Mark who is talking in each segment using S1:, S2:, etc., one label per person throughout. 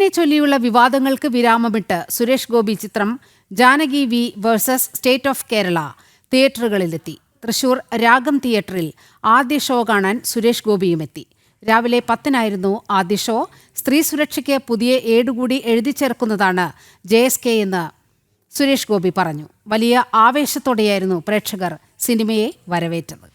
S1: സിനിമയെ ചൊല്ലിയുള്ള വിവാദങ്ങൾക്ക് വിരാമമിട്ട് സുരേഷ് ഗോപി ചിത്രം Janaki V versus state of Kerala തിയേറ്ററുകളിലെത്തി. തൃശൂർ രാഗം തിയേറ്ററിൽ ആദ്യ ഷോ കാണാൻ സുരേഷ് ഗോപിയും എത്തി. രാവിലെ 10-നായിരുന്നു ആദ്യ ഷോ. സ്ത്രീ സുരക്ഷയ്ക്ക് പുതിയ ഏടുകൂടി എഴുതി ചേർക്കുന്നതാണ് JSK എന്ന് സുരേഷ് ഗോപി പറഞ്ഞു. വലിയ ആവേശത്തോടെയായിരുന്നു പ്രേക്ഷകർ സിനിമയെ വരവേറ്റത്.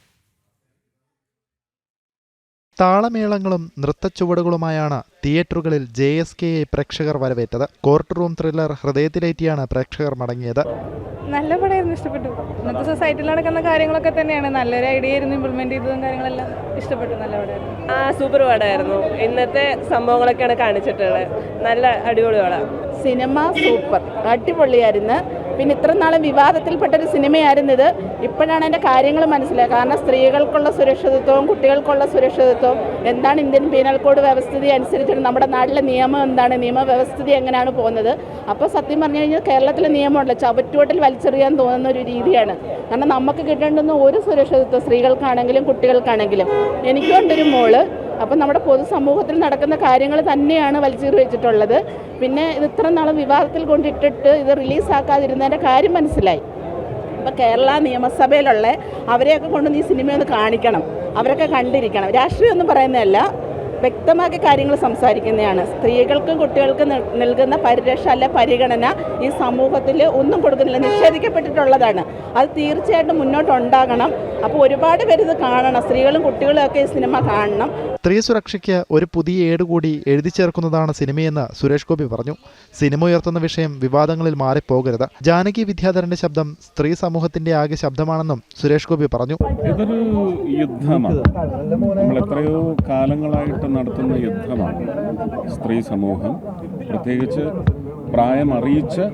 S2: താളമേളങ്ങളും നൃത്തച്ചുവടുകളുമായാണ് തിയേറ്ററുകളിൽ JSKയെ പ്രേക്ഷകർ വരവേറ്റത്. കോർട്ട് റൂം ത്രില്ലർ ഹൃദയത്തിലേറ്റിയാണ് പ്രേക്ഷകർ മടങ്ങിയത്.
S3: നല്ല പടമായിരുന്നു, ഇഷ്ടപ്പെട്ടു. ഇന്നത്തെ സൊസൈറ്റിയിൽ നടക്കുന്ന കാര്യങ്ങളൊക്കെ തന്നെയാണ്, നല്ലൊരു ഐഡിയ ആയിരുന്നു ഇംപ്ലിമെന്റ് ചെയ്തതും കാര്യങ്ങളെല്ലാം ഇഷ്ടപ്പെട്ടു. നല്ല പടമായിരുന്നു.
S4: സൂപ്പർ പടമായിരുന്നു. ഇന്നത്തെ സംഭവങ്ങളൊക്കെയാണ് കാണിച്ചിട്ടുള്ളത്. നല്ല അടിപൊളി പടം.
S5: സിനിമ സൂപ്പർ, അടിപൊളിയായിരുന്നു. പിന്നെ ഇത്ര നാളും വിവാദത്തിൽപ്പെട്ടൊരു സിനിമയായിരുന്നു ഇത്. ഇപ്പോഴാണ് അതിൻ്റെ കാര്യങ്ങൾ മനസ്സിലാക്കുക. കാരണം സ്ത്രീകൾക്കുള്ള സുരക്ഷിതത്വവും കുട്ടികൾക്കുള്ള സുരക്ഷിതത്വവും എന്താണ്, ഇന്ത്യൻ പീനൽ കോഡ് വ്യവസ്ഥിതി അനുസരിച്ചിട്ട് നമ്മുടെ നാട്ടിലെ നിയമം എന്താണ്, നിയമവ്യവസ്ഥിതി എങ്ങനെയാണ് പോകുന്നത്. അപ്പോൾ സത്യം പറഞ്ഞു കഴിഞ്ഞാൽ കേരളത്തിലെ നിയമമുണ്ട്, ചവറ്റുവട്ടിൽ വലിച്ചെറിയാൻ തോന്നുന്ന ഒരു രീതിയാണ്. കാരണം നമുക്ക് കിട്ടേണ്ടുന്ന ഒരു സുരക്ഷിതത്വം സ്ത്രീകൾക്കാണെങ്കിലും കുട്ടികൾക്കാണെങ്കിലും. എനിക്കുണ്ടൊരു മോള്. അപ്പം നമ്മുടെ പൊതുസമൂഹത്തിൽ നടക്കുന്ന കാര്യങ്ങൾ തന്നെയാണ് വലിച്ചെറി വെച്ചിട്ടുള്ളത്. പിന്നെ ഇത് ഇത്ര നാളും വിവാദത്തിൽ കൊണ്ടിട്ടിട്ട് ഇത് റിലീസാക്കാതിരുന്നതിൻ്റെ കാര്യം മനസ്സിലായി. അപ്പോൾ കേരള നിയമസഭയിലുള്ള അവരെയൊക്കെ കൊണ്ടൊന്ന് ഈ സിനിമയൊന്ന് കാണിക്കണം, അവരൊക്കെ കണ്ടിരിക്കണം. രാഷ്ട്രീയമൊന്നും പറയുന്നതല്ല, വ്യക്തമാക്കി കാര്യങ്ങൾ സംസാരിക്കുന്നതാണ്. സ്ത്രീകൾക്കും കുട്ടികൾക്കും നൽകുന്ന പരിരക്ഷ അല്ലെ പരിഗണന ഈ സമൂഹത്തിൽ ഒന്നും കൊടുക്കുന്നില്ല, നിഷേധിക്കപ്പെട്ടിട്ടുള്ളതാണ്. അത് തീർച്ചയായിട്ടും മുന്നോട്ടുണ്ടാകണം. അപ്പോൾ ഒരുപാട് പേര് ഇത് കാണണം, സ്ത്രീകളും കുട്ടികളും ഒക്കെ ഈ സിനിമ കാണണം.
S2: സ്ത്രീ സുരക്ഷയ്ക്ക് ഒരു പുതിയ ഏടുകൂടി എഴുതി ചേർക്കുന്നതാണ് സിനിമയെന്ന് സുരേഷ് ഗോപി പറഞ്ഞു. സിനിമ ഉയർത്തുന്ന വിഷയം വിവാദങ്ങളിൽ മാറിപ്പോകരുത്. ജാനകി വിദ്യാധരന്റെ ശബ്ദം സ്ത്രീ സമൂഹത്തിന്റെ ആകെ ശബ്ദമാണെന്നും സുരേഷ് ഗോപി പറഞ്ഞു.
S6: ഇതൊരു യുദ്ധമാണ്, നമ്മൾ എത്രയോ കാലങ്ങളായിട്ട് നടത്തുന്ന യുദ്ധമാണ്. സ്ത്രീ സമൂഹം പ്രത്യേകിച്ച് പ്രായം അറിയിച്ച്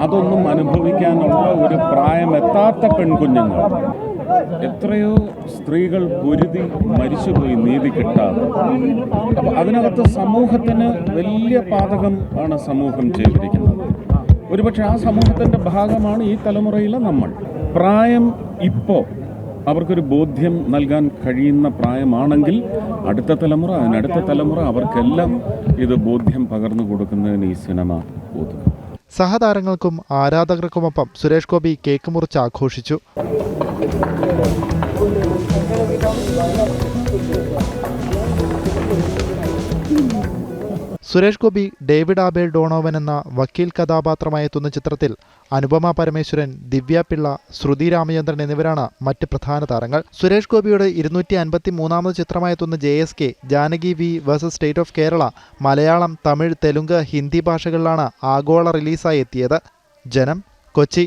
S6: അതൊന്നും അനുഭവിക്കാനുള്ള ഒരു പ്രായമെത്താത്ത പെൺകുഞ്ഞുങ്ങൾ, എത്രയോ സ്ത്രീകൾ പൊരുതി മരിച്ചുപോയി നീതി കിട്ടാതെ. അപ്പം അതിനകത്ത് സമൂഹത്തിന് വലിയ പാതകം ആണ് സമൂഹം ചെയ്തിരിക്കുന്നത്. ഒരുപക്ഷെ ആ സമൂഹത്തിൻ്റെ ഭാഗമാണ് ഈ തലമുറയിലെ നമ്മൾ. പ്രായം ഇപ്പോൾ അവർക്കൊരു ബോധ്യം നൽകാൻ കഴിയുന്ന പ്രായമാണെങ്കിൽ അടുത്ത തലമുറ, അതിനടുത്ത തലമുറ, അവർക്കെല്ലാം ഇത് ബോധ്യം പകർന്നു കൊടുക്കുന്നതിന് ഈ സിനിമ ഒതുക്കും.
S2: സഹതാരങ്ങൾക്കും ആരാധകർക്കുമൊപ്പം സുരേഷ് ഗോപി കേക്ക് മുറിച്ച് ആഘോഷിച്ചു. സുരേഷ് ഗോപി ഡേവിഡ് ആബേൽ ഡോണോവൻ എന്ന വക്കീൽ കഥാപാത്രമായി എത്തുന്ന ചിത്രത്തിൽ അനുപമ പരമേശ്വരൻ, ദിവ്യ പിള്ള, ശ്രുതി രാമചന്ദ്രൻ എന്നിവരാണ് മറ്റ് പ്രധാന താരങ്ങൾ. സുരേഷ് ഗോപിയുടെ 253ാമത് ചിത്രമായെത്തുന്ന JSK Janaki V versus state of Kerala Malayalam, Tamil, Telugu, Hindi ഭാഷകളിലാണ് ആഗോള റിലീസായി എത്തിയത്. ജനം, കൊച്ചി.